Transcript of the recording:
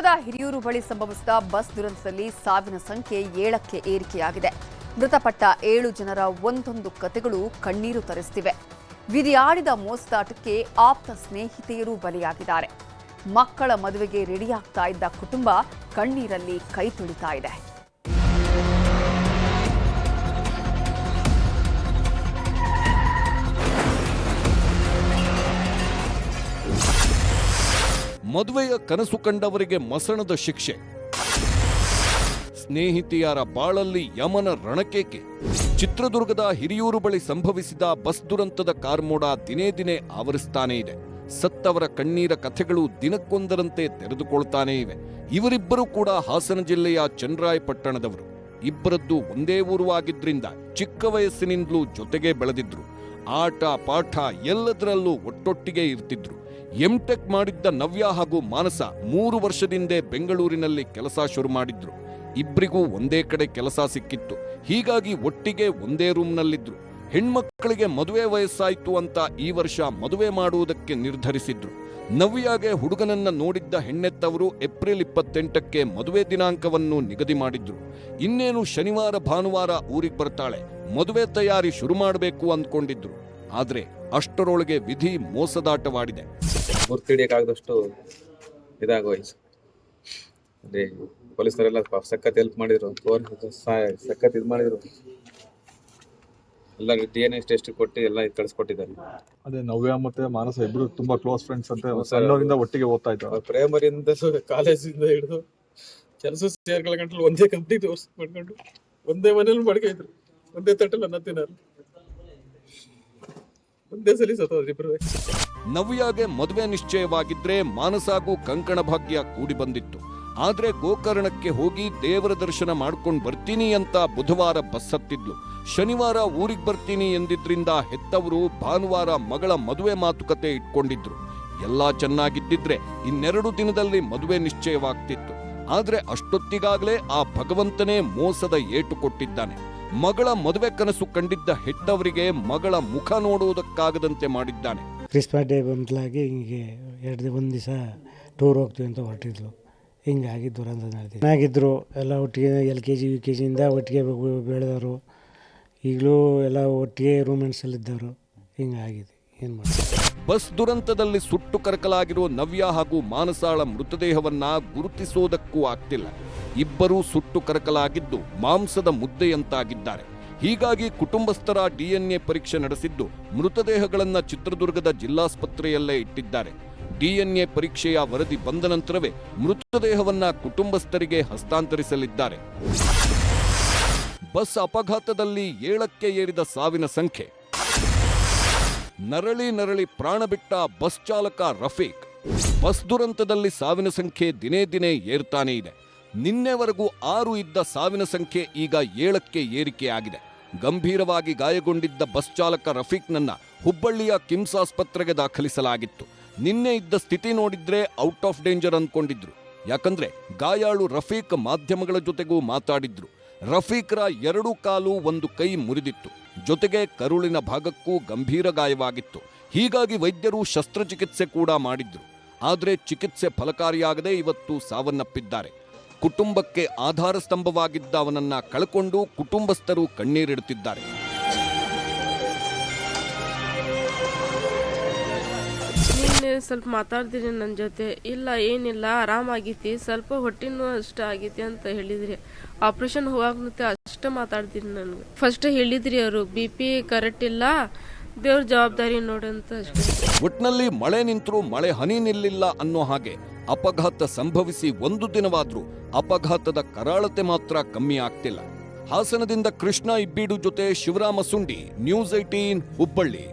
ಚಿತ್ರದುರ್ಗದ ಹಿರಿಯೂರು ಬಳಿ ಸಂಭವಿಸಿದ ಬಸ್ ದುರಂತದಲ್ಲಿ ಸಾವಿನ ಸಂಖ್ಯೆ 7ಕ್ಕೆ ಏರಿಕೆಯಾಗಿದೆ. ಮೃತಪಟ್ಟ 7 ಜನರ ಒಂದೊಂದು ಕಥೆಗಳು ಕಣ್ಣೀರು ತರಿಸುತ್ತಿವೆ. ವಿಧಿಯಾಡಿದ ಮೋಸದಾಟಕ್ಕೆ ಆಪ್ತ ಸ್ನೇಹಿತೆಯರು ಬಲಿಯಾಗಿದ್ದಾರೆ. ಮಕ್ಕಳ ಮದುವೆಗೆ ರೆಡಿಯಾಗ್ತಾ ಇದ್ದ ಕುಟುಂಬ ಕಣ್ಣೀರಲ್ಲಿ ಕೈ ತುಳಿತಾ ಇದೆ. ಮದುವೆಯ ಕನಸು ಕಂಡವರಿಗೆ ಮಸಣದ ಶಿಕ್ಷೆ, ಸ್ನೇಹಿತೆಯರ ಬಾಳಲ್ಲಿ ಯಮನ ರಣಕೇಕೆ. ಚಿತ್ರದುರ್ಗದ ಹಿರಿಯೂರು ಬಳಿ ಸಂಭವಿಸಿದ ಬಸ್ ದುರಂತದ ಕಾರ್ಮೋಡ ದಿನೇ ದಿನೇ ಆವರಿಸ್ತಾನೇ ಇದೆ. ಸತ್ತವರ ಕಣ್ಣೀರ ಕಥೆಗಳು ದಿನಕ್ಕೊಂದರಂತೆ ತೆರೆದುಕೊಳ್ತಾನೇ ಇವೆ. ಇವರಿಬ್ಬರೂ ಕೂಡ ಹಾಸನ ಜಿಲ್ಲೆಯ ಚನ್ನರಾಯಪಟ್ಟಣದವರು. ಇಬ್ಬರದ್ದು ಒಂದೇ ಊರು ಆಗಿದ್ರಿಂದ ಚಿಕ್ಕ ವಯಸ್ಸಿನಿಂದಲೂ ಜೊತೆಗೆ ಬೆಳೆದಿದ್ರು. ಆಟ ಪಾಠ ಎಲ್ಲದರಲ್ಲೂ ಒಟ್ಟೊಟ್ಟಿಗೆ ಇರ್ತಿದ್ರು. ಎಂಟೆಕ್ ಮಾಡಿದ್ದ ನವ್ಯ ಹಾಗೂ ಮಾನಸ 3 ವರ್ಷದಿಂದೇ ಬೆಂಗಳೂರಿನಲ್ಲಿ ಕೆಲಸ ಶುರು ಮಾಡಿದ್ರು. ಇಬ್ಬರಿಗೂ ಒಂದೇ ಕಡೆ ಕೆಲಸ ಸಿಕ್ಕಿತ್ತು. ಹೀಗಾಗಿ ಒಟ್ಟಿಗೆ ಒಂದೇ ರೂಮ್ನಲ್ಲಿದ್ರು. ಹೆಣ್ಮಕ್ಕಳಿಗೆ ಮದುವೆ ವಯಸ್ಸಾಯಿತು ಅಂತ ಈ ವರ್ಷ ಮದುವೆ ಮಾಡುವುದಕ್ಕೆ ನಿರ್ಧರಿಸಿದ್ರು. ನವ್ಯಾಗೆ ಹುಡುಗನನ್ನ ನೋಡಿದ್ದ ಹೆಣ್ಣೆತ್ತವರು ಏಪ್ರಿಲ್ 28ಕ್ಕೆ ಮದುವೆ ದಿನಾಂಕವನ್ನು ನಿಗದಿ ಮಾಡಿದ್ರು. ಇನ್ನೇನು ಶನಿವಾರ ಭಾನುವಾರ ಊರಿಗೆ ಬರ್ತಾಳೆ, ಮದುವೆ ತಯಾರಿ ಶುರು ಮಾಡಬೇಕು ಅಂದ್ಕೊಂಡಿದ್ರು. ಆದ್ರೆ ಅಷ್ಟರೊಳಗೆ ವಿಧಿ ಮೋಸದಾಟವಾಡಿದೆ. ಗುರ್ತಿಡಿಯಕ್ಕಾಗದಷ್ಟು ಇದಾಗೋಯ್ತು. ಅದೇ ಪೊಲೀಸರೆಲ್ಲ ಸಖತ್ ಹೆಲ್ಪ್ ಮಾಡಿದ್ರು, ಸಖತ್ ಇದು ಮಾಡಿದ್ರು. ಎಲ್ಲ DNA ಟೆಸ್ಟ್ ಕೊಟ್ಟು ಎಲ್ಲ ಕಳಿಸ್ಕೊಟ್ಟಿದ್ದಾರೆ. ಅದೇ ನವ್ಯ ಮತ್ತೆ ಮಾನಸ ಇಬ್ರು ತುಂಬಾ ಕ್ಲೋಸ್ ಫ್ರೆಂಡ್ಸ್ ಅಂತ ಸಣ್ಣವರಿಂದ ಒಟ್ಟಿಗೆ ಓದ್ತಾ ಇದ್ದಾರೆ. ಪ್ರೈಮರಿಯಿಂದ ಕಾಲೇಜಿಂದ ಹಿಡಿದು ಕೆಲಸ ಸೇರ್ಕೊಳ್ಳೋ ಒಂದೇ ಕಂಪ್ನಿ ಮಾಡ್ಕೊಂಡು ಒಂದೇ ಮನೇಲಿ ಮಡ್ಕಿದ್ರು, ಒಂದೇ ತಟ್ಟಲ್ಲ ನತ್ತಿನಾರು ಒಂದೇ ಸಲ ಸತ್ತೋದ್ರಿ ಇಬ್ರು. ನವ್ಯಾಗೆ ಮದುವೆ ನಿಶ್ಚಯವಾಗಿದ್ರೆ ಮಾನಸಾಗೂ ಕಂಕಣ ಭಾಗ್ಯ ಕೂಡಿ ಬಂದಿತ್ತು. ಆದ್ರೆ ಗೋಕರ್ಣಕ್ಕೆ ಹೋಗಿ ದೇವರ ದರ್ಶನ ಮಾಡ್ಕೊಂಡು ಬರ್ತೀನಿ ಅಂತ ಬುಧವಾರ ಬಸ್ ಹತ್ತಿದ್ಲು. ಶನಿವಾರ ಊರಿಗೆ ಬರ್ತೀನಿ ಎಂದಿದ್ರಿಂದ ಹೆತ್ತವರು ಭಾನುವಾರ ಮಗಳ ಮದುವೆ ಮಾತುಕತೆ ಇಟ್ಕೊಂಡಿದ್ರು. ಎಲ್ಲಾ ಚೆನ್ನಾಗಿದ್ದಿದ್ರೆ 2 ದಿನದಲ್ಲಿ ಮದುವೆ ನಿಶ್ಚಯವಾಗ್ತಿತ್ತು. ಆದ್ರೆ ಅಷ್ಟೊತ್ತಿಗಾಗಲೇ ಆ ಭಗವಂತನೇ ಮೋಸದ ಏಟು ಕೊಟ್ಟಿದ್ದಾನೆ. ಮಗಳ ಮದುವೆ ಕನಸು ಕಂಡಿದ್ದ ಹೆತ್ತವರಿಗೆ ಮಗಳ ಮುಖ ನೋಡುವುದಕ್ಕಾಗದಂತೆ ಮಾಡಿದ್ದಾನೆ. ಕ್ರಿಸ್ಮಸ್ ಡೇ ಬಂತಲಾಗಿ ಹಿಂಗೆ 1 ದಿವಸ ಟೂರ್ ಹೋಗ್ತೀವಿ ಅಂತ ಹೊರಟಿದ್ಲು. ಹಿಂಗಾಗಿ ದುರಂತ ನಡೆದಿದೆ. ಚೆನ್ನಾಗಿದ್ರು ಎಲ್ಲ ಒಟ್ಟಿಗೆ LKG UKG ಇಂದ ಒಟ್ಟಿಗೆ ಬೆಳೆದವರು. ಈಗಲೂ ಎಲ್ಲ ಒಟ್ಟಿಗೆ ರೂಮೆಂಟ್ಸಲ್ಲಿದ್ದವರು. ಹಿಂಗಾಗಿದೆ, ಏನು ಮಾಡ್ತಾರೆ. ಬಸ್ ದುರಂತದಲ್ಲಿ ಸುಟ್ಟು ಕರಕಲಾಗಿರೋ ನವ್ಯ ಹಾಗೂ ಮಾನಸಾಳ ಮೃತದೇಹವನ್ನ ಗುರುತಿಸೋದಕ್ಕೂ ಆಗ್ತಿಲ್ಲ. ಇಬ್ಬರೂ ಸುಟ್ಟು ಕರಕಲಾಗಿದ್ದು ಮಾಂಸದ ಮುದ್ದೆಯಂತಾಗಿದ್ದಾರೆ. ಹೀಗಾಗಿ ಕುಟುಂಬಸ್ಥರ DNA ಪರೀಕ್ಷೆ ನಡೆಸಿದ್ದು ಮೃತದೇಹಗಳನ್ನ ಚಿತ್ರದುರ್ಗದ ಜಿಲ್ಲಾಸ್ಪತ್ರೆಯಲ್ಲೇ ಇಟ್ಟಿದ್ದಾರೆ. DNA ಪರೀಕ್ಷೆಯ ವರದಿ ಬಂದ ನಂತರವೇ ಮೃತದೇಹವನ್ನ ಕುಟುಂಬಸ್ಥರಿಗೆ ಹಸ್ತಾಂತರಿಸಲಿದ್ದಾರೆ. ಬಸ್ ಅಪಘಾತದಲ್ಲಿ 7ಕ್ಕೆ ಏರಿದ ಸಾವಿನ ಸಂಖ್ಯೆ. ನರಳಿ ಪ್ರಾಣ ಬಿಟ್ಟ ಬಸ್ ಚಾಲಕ ರಫೀಕ್. ಬಸ್ ದುರಂತದಲ್ಲಿ ಸಾವಿನ ಸಂಖ್ಯೆ ದಿನೇ ದಿನೇ ಏರ್ತಾನೇ ಇದೆ. ನಿನ್ನೆವರೆಗೂ 6 ಇದ್ದ ಸಾವಿನ ಸಂಖ್ಯೆ ಈಗ 7ಕ್ಕೆ ಏರಿಕೆಯಾಗಿದೆ. ಗಂಭೀರವಾಗಿ ಗಾಯಗೊಂಡಿದ್ದ ಬಸ್ ಚಾಲಕ ರಫೀಕ್ನನ್ನ ಹುಬ್ಬಳ್ಳಿಯ ಕಿಮ್ಸ್ ಆಸ್ಪತ್ರೆಗೆ ದಾಖಲಿಸಲಾಗಿತ್ತು. ನಿನ್ನೆ ಇದ್ದ ಸ್ಥಿತಿ ನೋಡಿದ್ರೆ ಔಟ್ ಆಫ್ ಡೇಂಜರ್ ಅಂದ್ಕೊಂಡಿದ್ರು. ಯಾಕಂದ್ರೆ ಗಾಯಾಳು ರಫೀಕ್ ಮಾಧ್ಯಮಗಳ ಜೊತೆಗೂ ಮಾತಾಡಿದ್ರು. ರಫೀಕ್ರ 2 ಕಾಲು 1 ಕೈ ಮುರಿದಿತ್ತು. ಜೊತೆಗೆ ಕರುಳಿನ ಭಾಗಕ್ಕೂ ಗಂಭೀರ ಗಾಯವಾಗಿತ್ತು. ಹೀಗಾಗಿ ವೈದ್ಯರು ಶಸ್ತ್ರಚಿಕಿತ್ಸೆ ಕೂಡ ಮಾಡಿದ್ರು. ಆದರೆ ಚಿಕಿತ್ಸೆ ಫಲಕಾರಿಯಾಗದೆ ಇವತ್ತು ಸಾವನ್ನಪ್ಪಿದ್ದಾರೆ. ಕುಟುಂಬಕ್ಕೆ ಆಧಾರ ಸ್ತಂಭವಾಗಿದ್ದ ಅವನನ್ನ ಕಳ್ಕೊಂಡು ಕುಟುಂಬಸ್ಥರು ಕಣ್ಣೀರಿಡುತ್ತಿದ್ದಾರೆ. ನಿನ್ನೆ ಸ್ವಲ್ಪ ಮಾತಾಡ್ತೀರಿ ನನ್ನ ಜೊತೆ. ಇಲ್ಲ ಏನಿಲ್ಲ, ಆರಾಮಾಗೈತಿ, ಸ್ವಲ್ಪ ಹೊಟ್ಟಿನೂ ಅಷ್ಟ ಆಗೈತಿ ಅಂತ ಹೇಳಿದ್ರಿ. ಆಪರೇಷನ್ ಹೋಗಾಕ ಅಷ್ಟ ಮಾತಾಡ್ತೀರಿ. ನನಗೆ ಫಸ್ಟ್ ಹೇಳಿದ್ರಿ ಅವರು BP ಕರೆಕ್ಟ್ ಇಲ್ಲ, ದೇವ್ರ ಜವಾಬ್ದಾರಿ ನೋಡಂತ ಅಷ್ಟೇ. ಒಟ್ನಲ್ಲಿ ಮಳೆ ನಿಂತರೂ ಮಳೆ ಹನಿ ನಿಲ್ಲಿಲ್ಲ ಅನ್ನೋ ಹಾಗೆ ಅಪಘಾತ ಸಂಭವಿಸಿ 1 ದಿನವಾದ್ರೂ ಅಪಘಾತದ ಕರಾಳತೆ ಮಾತ್ರ ಕಮ್ಮಿ ಆಗ್ತಿಲ್ಲ. ಹಾಸನದಿಂದ ಕೃಷ್ಣ ಇಬ್ಬೀಡು ಜೊತೆ ಶಿವರಾಮ ಸುಂಡಿ, ನ್ಯೂಸ್ 18 ಹುಬ್ಬಳ್ಳಿ.